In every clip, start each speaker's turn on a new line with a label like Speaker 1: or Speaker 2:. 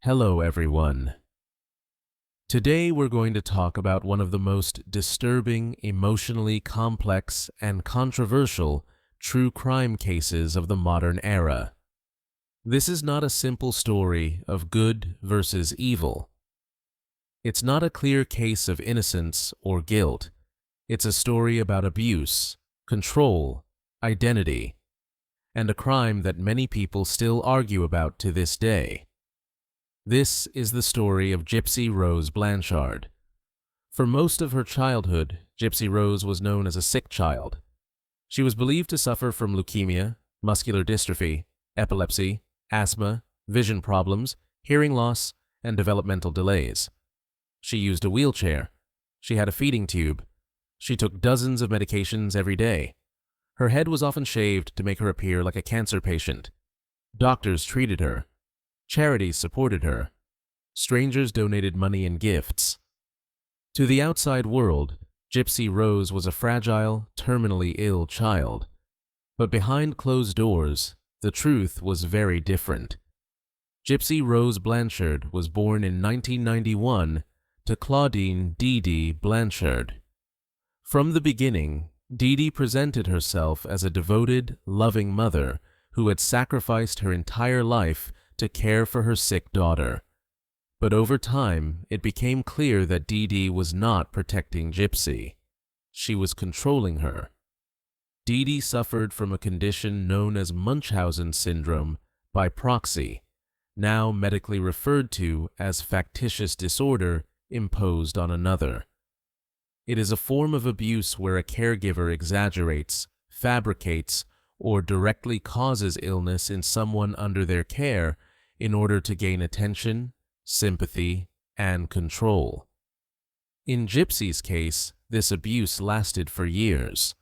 Speaker 1: Hello, everyone. Today we're going to talk about one of the most disturbing, emotionally complex, and controversial true crime cases of the modern era. This is not a simple story of good versus evil. It's not a clear case of innocence or guilt. It's a story about abuse, control, identity, and a crime that many people still argue about to this day. This is the story of Gypsy Rose Blanchard. For most of her childhood, Gypsy Rose was known as a sick child. She was believed to suffer from leukemia, muscular dystrophy, epilepsy, asthma, vision problems, hearing loss, and developmental delays. She used a wheelchair. She had a feeding tube. She took dozens of medications every day. Her head was often shaved to make her appear like a cancer patient. Doctors treated her. Charities supported her. Strangers donated money and gifts. To the outside world, Gypsy Rose was a fragile, terminally ill child. But behind closed doors, the truth was very different. Gypsy Rose Blanchard was born in 1991 to Claudine Dee Dee Blanchard. From the beginning, Dee Dee presented herself as a devoted, loving mother who had sacrificed her entire life to care for her sick daughter. But over time, it became clear that Dee Dee was not protecting Gypsy. She was controlling her. Dee Dee suffered from a condition known as Munchausen syndrome by proxy, now medically referred to as factitious disorder imposed on another. It is a form of abuse where a caregiver exaggerates, fabricates, or directly causes illness in someone under their care in order to gain attention, sympathy, and control. In Gypsy's case, this abuse lasted for years.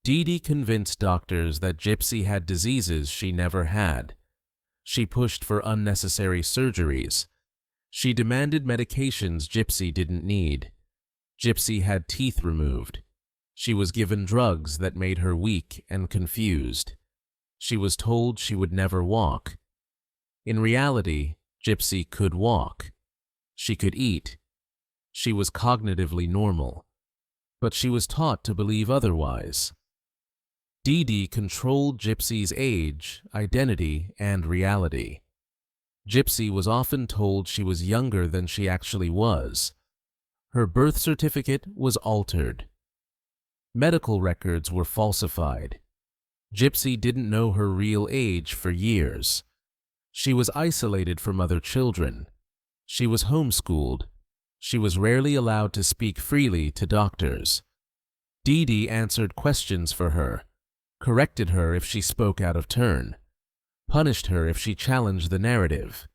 Speaker 1: Dee Dee convinced doctors that Gypsy had diseases she never had. She pushed for unnecessary surgeries. She demanded medications Gypsy didn't need. Gypsy had teeth removed. She was given drugs that made her weak and confused. She was told she would never walk. In reality, Gypsy could walk. She could eat. She was cognitively normal. But she was taught to believe otherwise. Dee Dee controlled Gypsy's age, identity, and reality. Gypsy was often told she was younger than she actually was. Her birth certificate was altered. Medical records were falsified. Gypsy didn't know her real age for years. She was isolated from other children. She was homeschooled. She was rarely allowed to speak freely to doctors. Dee Dee answered questions for her, corrected her if she spoke out of turn, punished her if she challenged the narrative.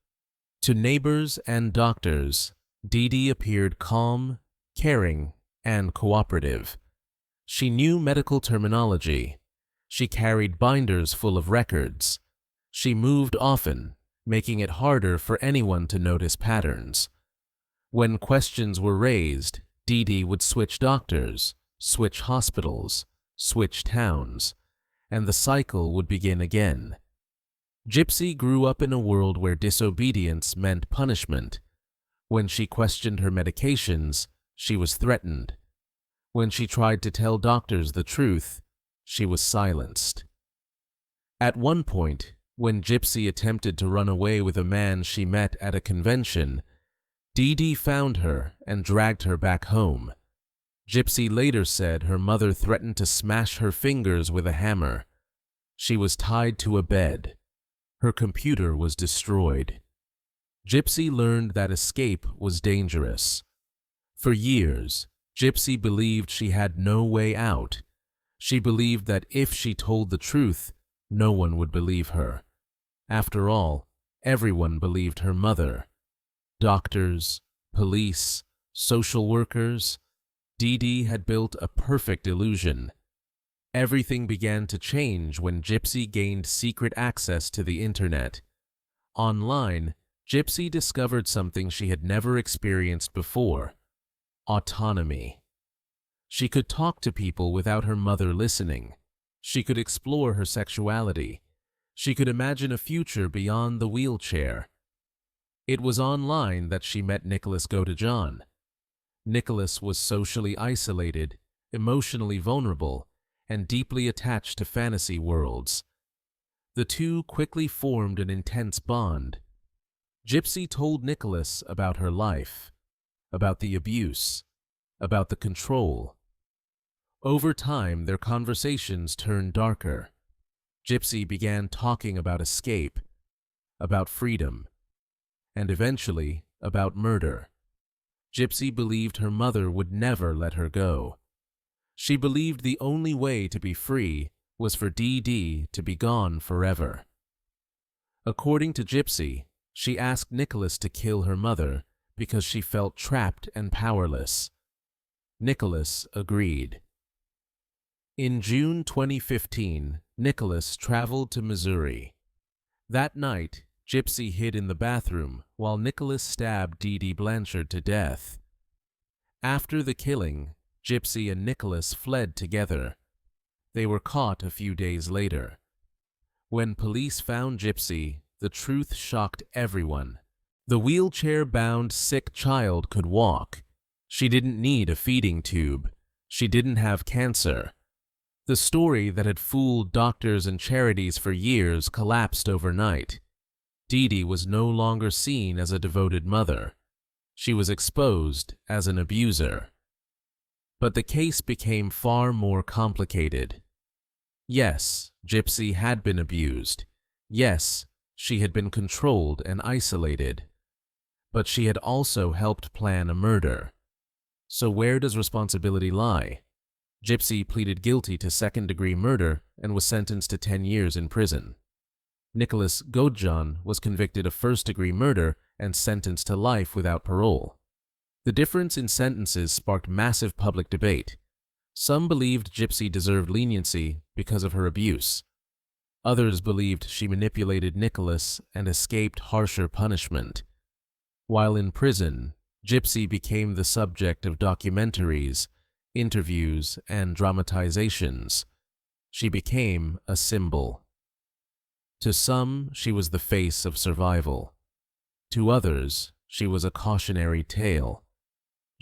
Speaker 1: To neighbors and doctors, Dee Dee appeared calm, caring, and cooperative. She knew medical terminology. She carried binders full of records. She moved often, making it harder for anyone to notice patterns. When questions were raised, Dee Dee would switch doctors, switch hospitals, switch towns, and the cycle would begin again. Gypsy grew up in a world where disobedience meant punishment. When she questioned her medications, she was threatened. When she tried to tell doctors the truth, she was silenced. At one point, when Gypsy attempted to run away with a man she met at a convention, Dee Dee found her and dragged her back home. Gypsy later said her mother threatened to smash her fingers with a hammer. She was tied to a bed. Her computer was destroyed. Gypsy learned that escape was dangerous. For years, Gypsy believed she had no way out. She believed that if she told the truth, no one would believe her. After all, everyone believed her mother. Doctors, police, social workers. Dee Dee had built a perfect illusion. Everything began to change when Gypsy gained secret access to the internet. Online, Gypsy discovered something she had never experienced before: autonomy. She could talk to people without her mother listening. She could explore her sexuality. She could imagine a future beyond the wheelchair. It was online that she met Nicholas Godejohn. Nicholas was socially isolated, emotionally vulnerable, and deeply attached to fantasy worlds. The two quickly formed an intense bond. Gypsy told Nicholas about her life, about the abuse, about the control. Over time, their conversations turned darker. Gypsy began talking about escape, about freedom, and eventually about murder. Gypsy believed her mother would never let her go. She believed the only way to be free was for Dee Dee to be gone forever. According to Gypsy, she asked Nicholas to kill her mother because she felt trapped and powerless. Nicholas agreed. In June 2015, Nicholas traveled to Missouri. That night, Gypsy hid in the bathroom while Nicholas stabbed Dee Dee Blanchard to death. After the killing, Gypsy and Nicholas fled together. They were caught a few days later. When police found Gypsy, the truth shocked everyone. The wheelchair-bound sick child could walk. She didn't need a feeding tube. She didn't have cancer. The story that had fooled doctors and charities for years collapsed overnight. Dee Dee was no longer seen as a devoted mother. She was exposed as an abuser. But the case became far more complicated. Yes, Gypsy had been abused. Yes, she had been controlled and isolated. But she had also helped plan a murder. So where does responsibility lie? Gypsy pleaded guilty to second-degree murder and was sentenced to 10 years in prison. Nicholas Godejohn was convicted of first-degree murder and sentenced to life without parole. The difference in sentences sparked massive public debate. Some believed Gypsy deserved leniency because of her abuse. Others believed she manipulated Nicholas and escaped harsher punishment. While in prison, Gypsy became the subject of documentaries, interviews, and dramatizations. She became a symbol. To some, she was the face of survival. To others, she was a cautionary tale.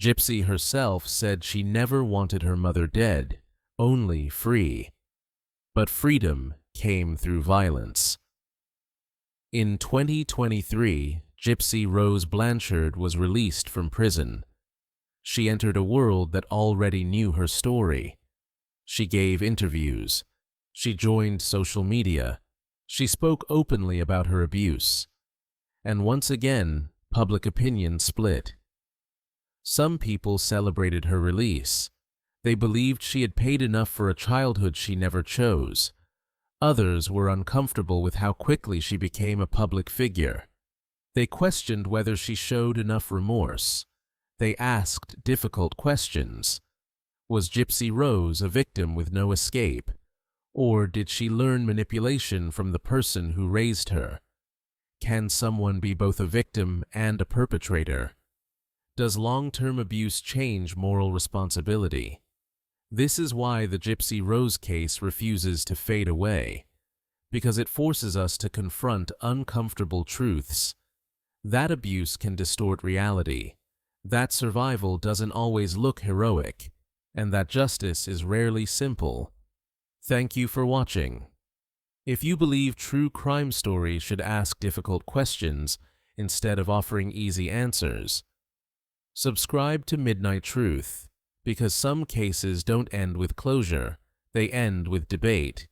Speaker 1: Gypsy herself said she never wanted her mother dead, only free. But freedom came through violence. In 2023, Gypsy Rose Blanchard was released from prison. She entered a world that already knew her story. She gave interviews. She joined social media. She spoke openly about her abuse. And once again, public opinion split. Some people celebrated her release. They believed she had paid enough for a childhood she never chose. Others were uncomfortable with how quickly she became a public figure. They questioned whether she showed enough remorse. They asked difficult questions. Was Gypsy Rose a victim with no escape? Or did she learn manipulation from the person who raised her? Can someone be both a victim and a perpetrator? Does long-term abuse change moral responsibility? This is why the Gypsy Rose case refuses to fade away, because it forces us to confront uncomfortable truths. That abuse can distort reality, that survival doesn't always look heroic, and that justice is rarely simple. Thank you for watching. If you believe true crime stories should ask difficult questions instead of offering easy answers, subscribe to Midnight Truth, because some cases don't end with closure, they end with debate.